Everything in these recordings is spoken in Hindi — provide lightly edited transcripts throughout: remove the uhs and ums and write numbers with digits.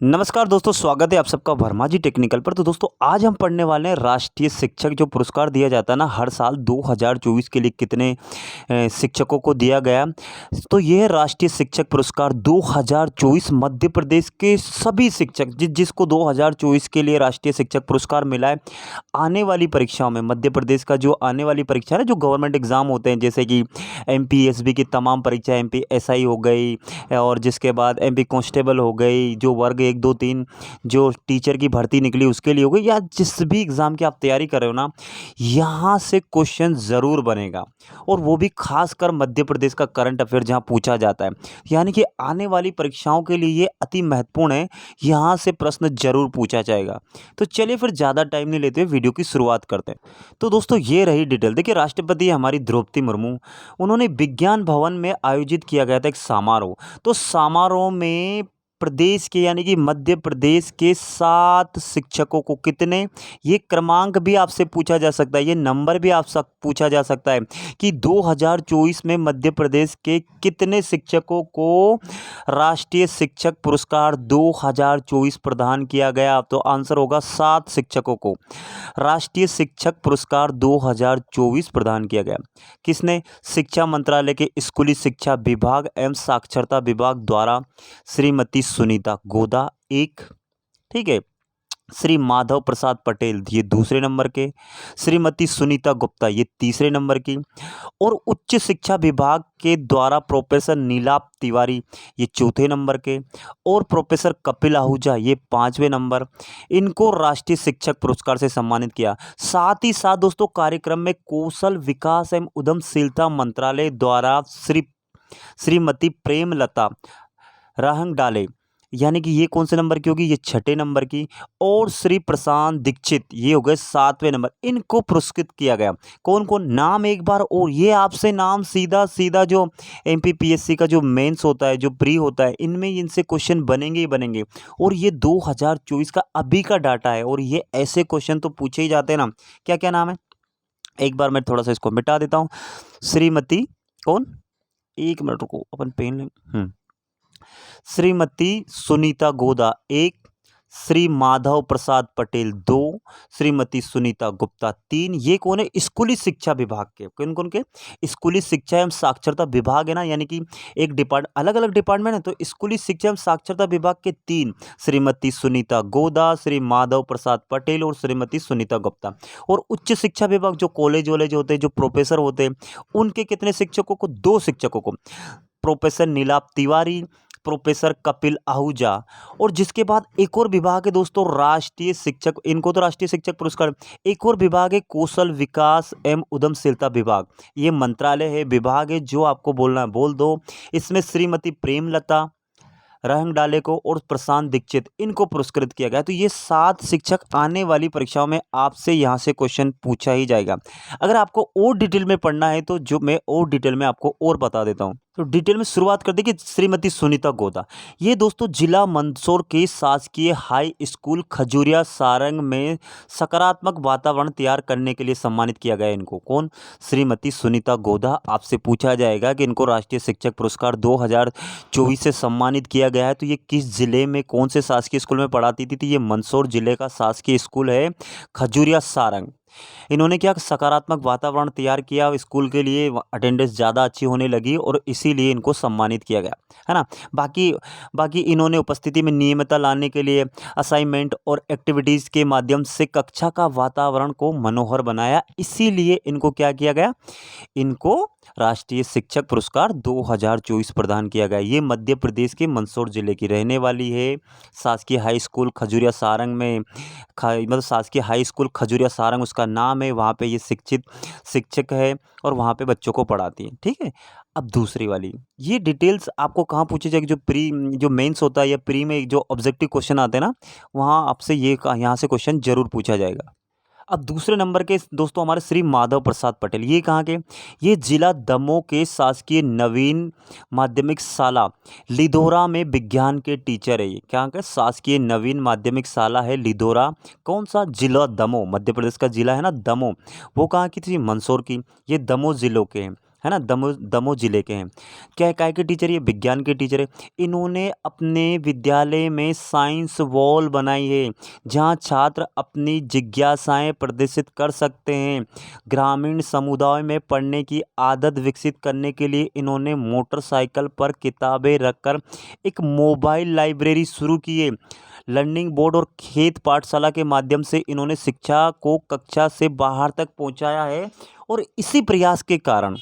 नमस्कार दोस्तों, स्वागत है आप सबका वर्मा जी टेक्निकल पर। तो दोस्तों आज हम पढ़ने वाले हैं राष्ट्रीय शिक्षक जो पुरस्कार दिया जाता है ना हर साल 2024 के लिए कितने शिक्षकों को दिया गया। तो ये है राष्ट्रीय शिक्षक पुरस्कार 2024 मध्य प्रदेश के सभी शिक्षक जिसको 2024 के लिए राष्ट्रीय शिक्षक पुरस्कार मिला है। आने वाली परीक्षाओं में मध्य प्रदेश का जो आने वाली परीक्षा है, जो गवर्नमेंट एग्ज़ाम होते हैं, जैसे कि एमपीएसबी की तमाम परीक्षा, एमपीएसआई हो गई और जिसके बाद एमपी कांस्टेबल हो गई, जो वर्ग 1, 2, 3 जो टीचर की भर्ती निकली उसके लिए हो गई, या जिस भी एग्ज़ाम की आप तैयारी कर रहे हो ना, यहाँ से क्वेश्चन ज़रूर बनेगा। और वो भी खासकर मध्य प्रदेश का करंट अफेयर जहाँ पूछा जाता है, यानी कि आने वाली परीक्षाओं के लिए ये अति महत्वपूर्ण है। यहाँ से प्रश्न ज़रूर पूछा जाएगा। तो चलिए फिर ज़्यादा टाइम नहीं लेते हुए वीडियो की शुरुआत करते हैं। तो दोस्तों ये रही डिटेल। देखिए, राष्ट्रपति हमारी द्रौपदी मुर्मू, उन्होंने विज्ञान भवन में आयोजित किया गया था एक समारोह। तो समारोह में प्रदेश के यानी कि मध्य प्रदेश के 7 शिक्षकों को कितने, ये क्रमांक भी आपसे पूछा जा सकता है, ये नंबर भी आप सब पूछा जा सकता है कि 2024 में मध्य प्रदेश के कितने शिक्षकों को राष्ट्रीय शिक्षक पुरस्कार 2024 प्रदान किया गया। तो आंसर होगा 7 शिक्षकों को राष्ट्रीय शिक्षक पुरस्कार 2024 प्रदान किया गया। किसने? शिक्षा मंत्रालय के स्कूली शिक्षा विभाग एवं साक्षरता विभाग द्वारा श्रीमती सुनीता गोदा एक, ठीक है, श्री माधव प्रसाद पटेल ये दूसरे नंबर के, श्रीमती सुनीता गुप्ता ये तीसरे नंबर की, और उच्च शिक्षा विभाग के द्वारा प्रोफेसर नीलाप तिवारी ये चौथे नंबर के, और प्रोफेसर कपिल आहूजा ये 5वें नंबर। इनको राष्ट्रीय शिक्षक पुरस्कार से सम्मानित किया। साथ ही साथ दोस्तों कार्यक्रम में कौशल विकास एवं उद्यमशीलता मंत्रालय द्वारा श्रीमती प्रेमलता रहंगडाले, यानी कि ये कौन से नंबर की होगी, ये 6ठे नंबर की, और श्री प्रशांत दीक्षित ये हो गए 7वें नंबर। इनको पुरस्कृत किया गया। कौन कौन, नाम एक बार, और ये आपसे नाम सीधा सीधा जो एमपीपीएससी का जो मेंस होता है, जो प्री होता है, इनमें इनसे क्वेश्चन बनेंगे ही बनेंगे। और ये 2024 का अभी का डाटा है, और ये ऐसे क्वेश्चन तो पूछे ही जाते हैं ना। क्या क्या नाम है, एक बार मैं थोड़ा सा इसको मिटा देता हूँ। श्रीमती कौन, एक मिनट रुको, अपन पेन लें। श्रीमती सुनीता गोदा एक, श्री माधव प्रसाद पटेल 2, श्रीमती सुनीता गुप्ता 3। ये कौन है? स्कूली शिक्षा विभाग के। कौन कौन के? स्कूली शिक्षा एवं साक्षरता विभाग है ना, यानी कि एक अलग अलग डिपार्टमेंट है। तो स्कूली शिक्षा एवं साक्षरता विभाग के 3, श्रीमती सुनीता गोदा, श्री माधव प्रसाद पटेल और श्रीमती सुनीता गुप्ता। और उच्च शिक्षा विभाग जो कॉलेज वॉलेज होते हैं, जो प्रोफेसर होते हैं, उनके कितने शिक्षकों को? 2 शिक्षकों को, प्रोफेसर नीलाप तिवारी, प्रोफेसर कपिल आहूजा। और जिसके बाद एक और विभाग है दोस्तों राष्ट्रीय शिक्षक, इनको तो राष्ट्रीय शिक्षक पुरस्कार, एक और विभाग है कौशल विकास एवं उद्यमशीलता विभाग। ये मंत्रालय है, विभाग है, जो आपको बोलना है बोल दो। इसमें श्रीमती प्रेमलता रहंगडाले को और प्रशांत दीक्षित इनको पुरस्कृत किया गया। तो ये 7 शिक्षक आने वाली परीक्षाओं में आपसे यहाँ से क्वेश्चन पूछा ही जाएगा। अगर आपको और डिटेल में पढ़ना है तो जो मैं और डिटेल में आपको और बता देता हूँ। तो डिटेल में शुरुआत कर देखिए, श्रीमती सुनीता गोदा, ये दोस्तों जिला मंदसौर के शासकीय हाई स्कूल खजूरिया सारंग में सकारात्मक वातावरण तैयार करने के लिए सम्मानित किया गया। इनको कौन? श्रीमती सुनीता गोदा। आपसे पूछा जाएगा कि इनको राष्ट्रीय शिक्षक पुरस्कार 2024 से सम्मानित किया गया है। तो ये किस जिले में कौन से शासकीय स्कूल में पढ़ाती थी? तो ये मंदसौर जिले का शासकीय स्कूल है खजूरिया सारंग। इन्होंने क्या सकारात्मक वातावरण तैयार किया स्कूल के लिए, अटेंडेंस ज़्यादा अच्छी होने लगी और इसीलिए इनको सम्मानित किया गया, है ना। बाकी बाकी इन्होंने उपस्थिति में नियमितता लाने के लिए असाइनमेंट और एक्टिविटीज़ के माध्यम से कक्षा का वातावरण को मनोहर बनाया, इसीलिए इनको क्या किया गया? इनको राष्ट्रीय शिक्षक पुरस्कार 2024 प्रदान किया गया। ये मध्य प्रदेश के मंदसौर जिले की रहने वाली है। शासकीय हाई स्कूल खजूरिया सारंग में मतलब शासकीय हाई स्कूल खजूरिया सारंग उसका नाम है। वहाँ पे ये शिक्षक है और वहाँ पे बच्चों को पढ़ाती है, ठीक है। अब दूसरी वाली, ये डिटेल्स आपको कहाँ पूछी जाएगी? जो मेंस होता है या प्री में जो ऑब्जेक्टिव क्वेश्चन आते हैं ना, वहाँ आपसे ये यहाँ से क्वेश्चन जरूर पूछा जाएगा। अब दूसरे नंबर के दोस्तों हमारे श्री माधव प्रसाद पटेल, ये कहाँ के? ये जिला दमोह के शासकीय नवीन माध्यमिक शाला लिधोरा में विज्ञान के टीचर है। ये क्या के? शासकीय नवीन माध्यमिक शाला है लिधोरा। कौन सा? जिला दमोह, मध्य प्रदेश का जिला है ना दमोह, वो कहाँ की थी? मंदसौर की। ये दमोह जिलों के हैं। है ना, दमोह दमोह जिले के हैं। क्या काय के टीचर, ये विज्ञान के टीचर है। इन्होंने अपने विद्यालय में साइंस वॉल बनाई है, जहां छात्र अपनी जिज्ञासाएं प्रदर्शित कर सकते हैं। ग्रामीण समुदाय में पढ़ने की आदत विकसित करने के लिए इन्होंने मोटरसाइकिल पर किताबें रखकर एक मोबाइल लाइब्रेरी शुरू की है। लर्निंग बोर्ड और खेत पाठशाला के माध्यम से इन्होंने शिक्षा को कक्षा से बाहर तक पहुंचाया है, और इसी प्रयास के कारण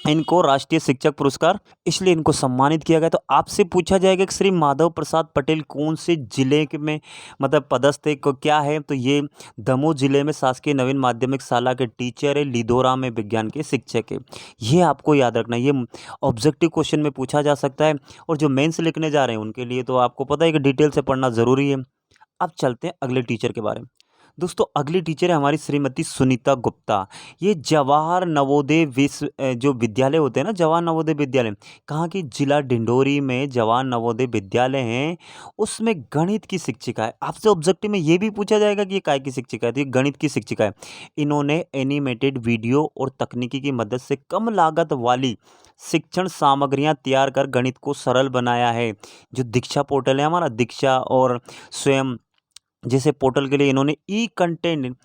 इनको राष्ट्रीय शिक्षक पुरस्कार इसलिए इनको सम्मानित किया गया। तो आपसे पूछा जाएगा कि श्री माधव प्रसाद पटेल कौन से जिले के में मतलब पदस्थ है, को क्या है, तो ये दमोह जिले में शासकीय नवीन माध्यमिक शाला के टीचर है, लिधोरा में विज्ञान के शिक्षक है। ये आपको याद रखना, ये ऑब्जेक्टिव क्वेश्चन में पूछा जा सकता है, और जो मेंस लिखने जा रहे हैं उनके लिए तो आपको पता है कि डिटेल से पढ़ना ज़रूरी है। अब चलते हैं अगले टीचर के बारे में। दोस्तों अगली टीचर है हमारी श्रीमती सुनीता गुप्ता। ये जवाहर नवोदय जो विद्यालय होते हैं ना, जवाहर नवोदय विद्यालय, कहाँ की, जिला डिंडोरी में जवाहर नवोदय विद्यालय हैं, उसमें गणित की शिक्षिका है। आपसे ऑब्जेक्टिव में ये भी पूछा जाएगा कि ये काय की शिक्षिका है, तो ये गणित की शिक्षिका है। इन्होंने एनिमेटेड वीडियो और तकनीकी की मदद से कम लागत वाली शिक्षण सामग्रियां तैयार कर गणित को सरल बनाया है। जो दीक्षा पोर्टल है हमारा, दीक्षा और स्वयं जैसे पोर्टल के लिए इन्होंने ई कंटेंट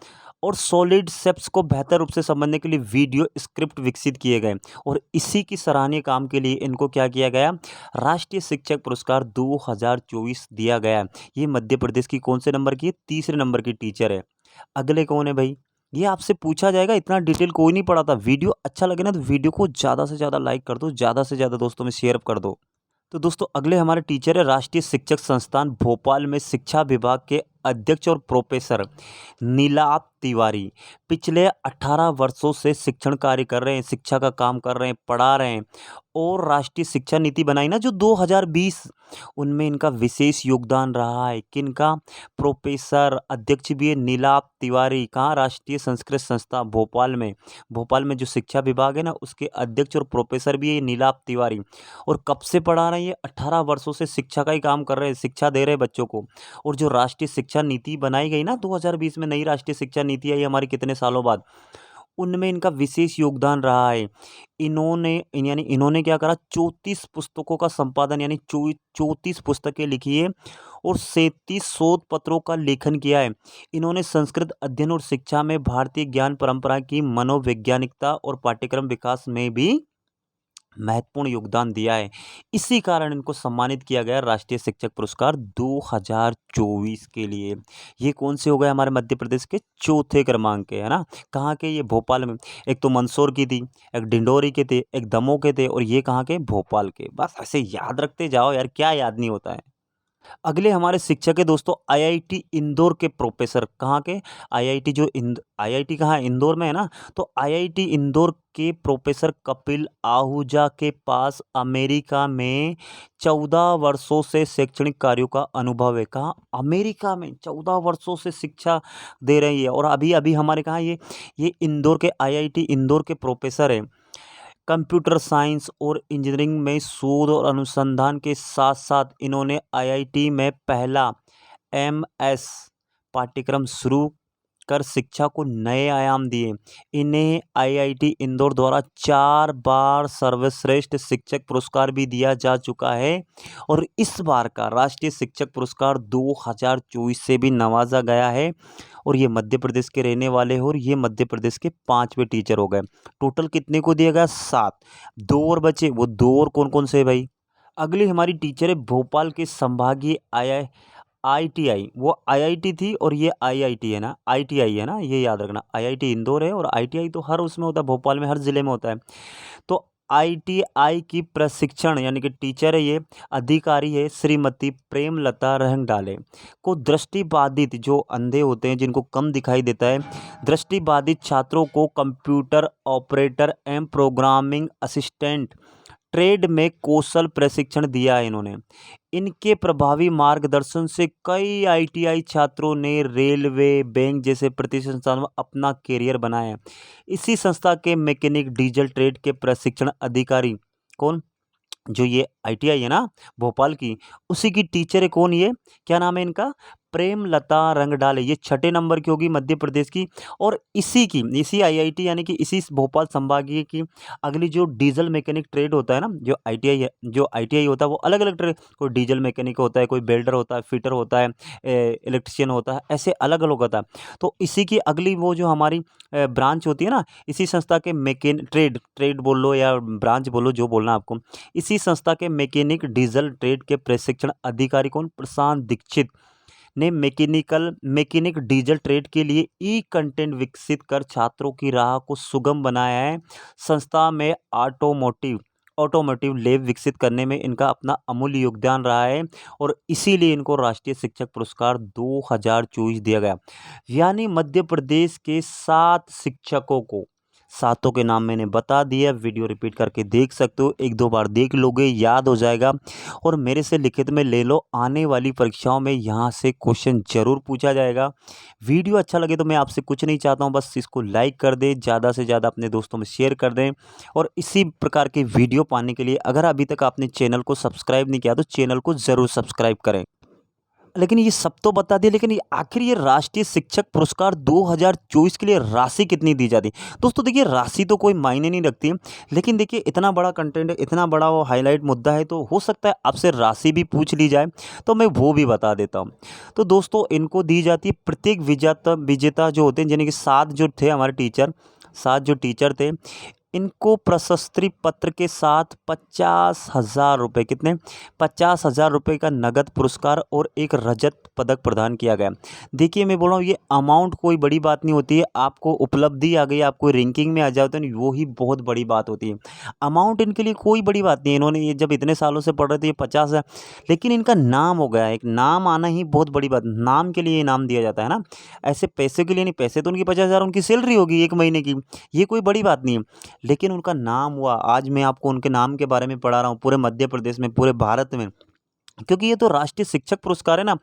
और सॉलिड शेप्स को बेहतर रूप से समझने के लिए वीडियो स्क्रिप्ट विकसित किए गए, और इसी की सराहनीय काम के लिए इनको क्या किया गया, राष्ट्रीय शिक्षक पुरस्कार 2024 दिया गया। ये मध्य प्रदेश की कौन से नंबर की है, तीसरे नंबर की टीचर है। अगले कौन है भाई, ये आपसे पूछा जाएगा, इतना डिटेल कोई नहीं पढ़ा था। वीडियो अच्छा लगे ना तो वीडियो को ज़्यादा से ज़्यादा लाइक कर दो, ज़्यादा से ज़्यादा दोस्तों में शेयर कर दो। तो दोस्तों अगले हमारे टीचर है राष्ट्रीय शिक्षक संस्थान भोपाल में शिक्षा विभाग के अध्यक्ष और प्रोफेसर नीलाप तिवारी। पिछले 18 वर्षों से शिक्षण कार्य कर रहे हैं, शिक्षा का काम कर रहे हैं, पढ़ा रहे हैं, और राष्ट्रीय शिक्षा नीति बनाई ना जो 2020, उनमें इनका विशेष योगदान रहा है। किनका, प्रोफेसर अध्यक्ष भी है नीलाप तिवारी। कहाँ, राष्ट्रीय संस्कृत संस्था भोपाल में, भोपाल में जो शिक्षा विभाग है ना उसके अध्यक्ष और प्रोफेसर भी है नीलाप तिवारी। और कब से पढ़ा रहे हैं, ये 18 वर्षों से शिक्षा का ही काम कर रहे हैं, शिक्षा दे रहे हैं बच्चों को। और जो राष्ट्रीय शिक्षा नीति बनाई गई ना 2020 में, नई राष्ट्रीय शिक्षा नीति आई हमारी कितने सालों बाद, उनमें इनका विशेष योगदान रहा है। इन्होंने क्या करा, 34 पुस्तकों का संपादन यानी 34 पुस्तकें लिखी है, और 37 शोध पत्रों का लेखन किया है। इन्होंने संस्कृत अध्ययन और शिक्षा में भारतीय ज्ञान परंपरा की मनोवैज्ञानिकता और पाठ्यक्रम विकास में भी महत्वपूर्ण योगदान दिया है। इसी कारण इनको सम्मानित किया गया राष्ट्रीय शिक्षक पुरस्कार 2024 के लिए। ये कौन से हो गए, हमारे मध्य प्रदेश के चौथे क्रमांक के, है ना। कहाँ के, ये भोपाल में। एक तो मंदसौर की थी, एक डिंडोरी के थे, एक दमोह के थे, और ये कहाँ के, भोपाल के। बस ऐसे याद रखते जाओ यार, क्या याद नहीं होता है। अगले हमारे शिक्षक है दोस्तों आईआईटी इंदौर के प्रोफेसर। कहाँ के, आईआईटी जो आईआईटी कहाँ है, इंदौर में है ना। तो आईआईटी इंदौर के प्रोफेसर कपिल आहूजा के पास अमेरिका में 14 वर्षों से शैक्षणिक कार्यों का अनुभव है। कहाँ, अमेरिका में 14 वर्षों से शिक्षा दे रही है, और अभी अभी हमारे कहाँ ये इंदौर के आईआईटी इंदौर के प्रोफेसर हैं। कंप्यूटर साइंस और इंजीनियरिंग में शोध और अनुसंधान के साथ साथ इन्होंने आईआईटी में पहला एमएस पाठ्यक्रम शुरू कर शिक्षा को नए आयाम दिए। इन्हें आईआईटी इंदौर द्वारा 4 बार सर्वश्रेष्ठ शिक्षक पुरस्कार भी दिया जा चुका है, और इस बार का राष्ट्रीय शिक्षक पुरस्कार 2024 से भी नवाजा गया है। और ये मध्य प्रदेश के रहने वाले हैं, और ये मध्य प्रदेश के 5वें टीचर हो गए। टोटल कितने को दिया गया, 7। 2 और बचे, वो 2 और कौन कौन से है भाई। अगली हमारी टीचर है भोपाल के संभागीय आईटीआई, वो आईआईटी थी और ये आईआईटी है ना, आईटीआई है ना, ये याद रखना। आईआईटी इंदौर है, और आईटीआई तो हर उसमें होता है, भोपाल में हर जिले में होता है। तो आईटीआई की प्रशिक्षण यानी कि टीचर है ये, अधिकारी है श्रीमती प्रेमलता रहंगडाले। को दृष्टिबाधित, जो अंधे होते हैं जिनको कम दिखाई देता है, दृष्टिबाधित छात्रों को कंप्यूटर ऑपरेटर एवं प्रोग्रामिंग असिस्टेंट ट्रेड में कौशल प्रशिक्षण दिया है इन्होंने। इनके प्रभावी मार्गदर्शन से कई आईटीआई छात्रों ने रेलवे, बैंक जैसे प्रतिष्ठान में अपना करियर बनाया है। इसी संस्था के मैकेनिक डीजल ट्रेड के प्रशिक्षण अधिकारी, कौन, जो ये आईटीआई है ना भोपाल की, उसी की टीचर है कौन, ये क्या नाम है इनका, प्रेमलता रंगडाले, ये छठे नंबर की होगी मध्य प्रदेश की। और इसी आईआईटी यानी कि इसी भोपाल संभागीय की अगली जो डीजल मैकेनिक ट्रेड होता है ना, जो आईटीआई है, जो आईटीआई होता है वो अलग अलग ट्रेड, कोई डीजल मैकेनिक होता है, कोई बेल्डर होता है, फिटर होता है, इलेक्ट्रिशियन होता है, ऐसे अलग अलग होता है। तो इसी की अगली वो जो हमारी ब्रांच होती है ना, इसी संस्था के मैकेन ट्रेड ट्रेड बोल लो या ब्रांच बोलो, जो बोलना आपको, इसी संस्था के मैकेनिक डीजल ट्रेड के प्रशिक्षण अधिकारी कौन, प्रशांत दीक्षित ने मैकेनिक डीजल ट्रेड के लिए ई कंटेंट विकसित कर छात्रों की राह को सुगम बनाया है। संस्था में ऑटोमोटिव लैब विकसित करने में इनका अपना अमूल्य योगदान रहा है और इसीलिए इनको राष्ट्रीय शिक्षक पुरस्कार 2024 दिया गया। यानी मध्य प्रदेश के 7 शिक्षकों को, सातों के नाम मैंने बता दिया, वीडियो रिपीट करके देख सकते हो, एक दो बार देख लोगे याद हो जाएगा और मेरे से लिखित में ले लो, आने वाली परीक्षाओं में यहाँ से क्वेश्चन जरूर पूछा जाएगा। वीडियो अच्छा लगे तो मैं आपसे कुछ नहीं चाहता हूँ, बस इसको लाइक कर दें, ज़्यादा से ज़्यादा अपने दोस्तों में शेयर कर दें और इसी प्रकार के वीडियो पाने के लिए अगर अभी तक आपने चैनल को सब्सक्राइब नहीं किया तो चैनल को ज़रूर सब्सक्राइब करें। लेकिन ये सब तो बता दिया, लेकिन ये आखिर ये राष्ट्रीय शिक्षक पुरस्कार 2024 के लिए राशि कितनी दी जाती है? दोस्तों देखिए, राशि तो कोई मायने नहीं रखती, लेकिन देखिए इतना बड़ा कंटेंट है, इतना बड़ा वो हाईलाइट मुद्दा है, तो हो सकता है आपसे राशि भी पूछ ली जाए, तो मैं वो भी बता देता हूँ। तो दोस्तों इनको दी जाती है, प्रत्येक विजेता विजेता जो होते हैं, यानी कि 7 जो थे हमारे टीचर, 7 जो टीचर थे, इनको प्रशस्ति पत्र के साथ 50,000 रुपये, कितने, 50,000 रुपये का नगद पुरस्कार और एक रजत पदक प्रदान किया गया। देखिए मैं बोल रहा हूँ, ये अमाउंट कोई बड़ी बात नहीं होती है, आपको उपलब्धि आ गई, आपको रैंकिंग में आ जाओ तो वो ही बहुत बड़ी बात होती है। अमाउंट इनके लिए कोई बड़ी बात नहीं है, इन्होंने ये जब इतने सालों से पढ़ रहे थे, ये 50 है, लेकिन इनका नाम हो गया, एक नाम आना ही बहुत बड़ी बात, नाम के लिए इनाम दिया जाता है ना, ऐसे पैसे के लिए नहीं। पैसे तो उनकी 50,000 उनकी सैलरी होगी एक महीने की, ये कोई बड़ी बात नहीं है, लेकिन उनका नाम हुआ। आज मैं आपको उनके नाम के बारे में पढ़ा रहा हूँ, पूरे मध्य प्रदेश में, पूरे भारत में, क्योंकि ये तो राष्ट्रीय शिक्षक पुरस्कार है ना,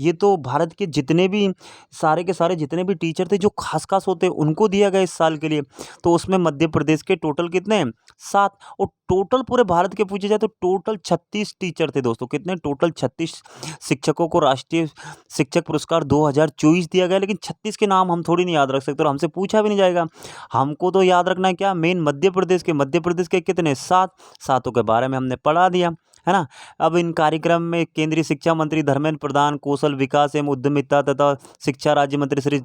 ये तो भारत के जितने भी सारे के सारे जितने भी टीचर थे जो खास खास होते हैं उनको दिया गया इस साल के लिए। तो उसमें मध्य प्रदेश के टोटल कितने हैं, 7, और टोटल पूरे भारत के पूछे जाए तो टोटल 36 टीचर थे दोस्तों। कितने, टोटल 36 शिक्षकों को राष्ट्रीय शिक्षक पुरस्कार 2024 दिया गया, लेकिन 36 के नाम हम थोड़ी नहीं याद रख सकते और हमसे पूछा भी नहीं जाएगा। हमको तो याद रखना है क्या, मेन मध्य प्रदेश के कितने, 7, सातों के बारे में हमने पढ़ा दिया, है ना। अब इन कार्यक्रम में केंद्रीय शिक्षा मंत्री धर्मेंद्र प्रधान, कौशल विकास एवं उद्यमिता तथा शिक्षा राज्य मंत्री श्री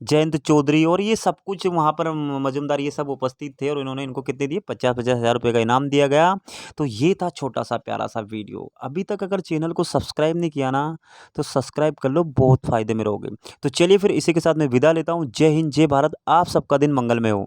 जयंत चौधरी और ये सब कुछ वहाँ पर मजूमदार ये सब उपस्थित थे और इन्होंने इनको कितने दिए, 50-50 हज़ार रुपये का इनाम दिया गया। तो ये था छोटा सा प्यारा सा वीडियो। अभी तक अगर चैनल को सब्सक्राइब नहीं किया ना तो सब्सक्राइब कर लो, बहुत फायदे में रहोगे। तो चलिए फिर इसी के साथ मैं विदा लेता हूँ। जय हिंद, जय भारत, आप सबका दिन मंगलमय हो।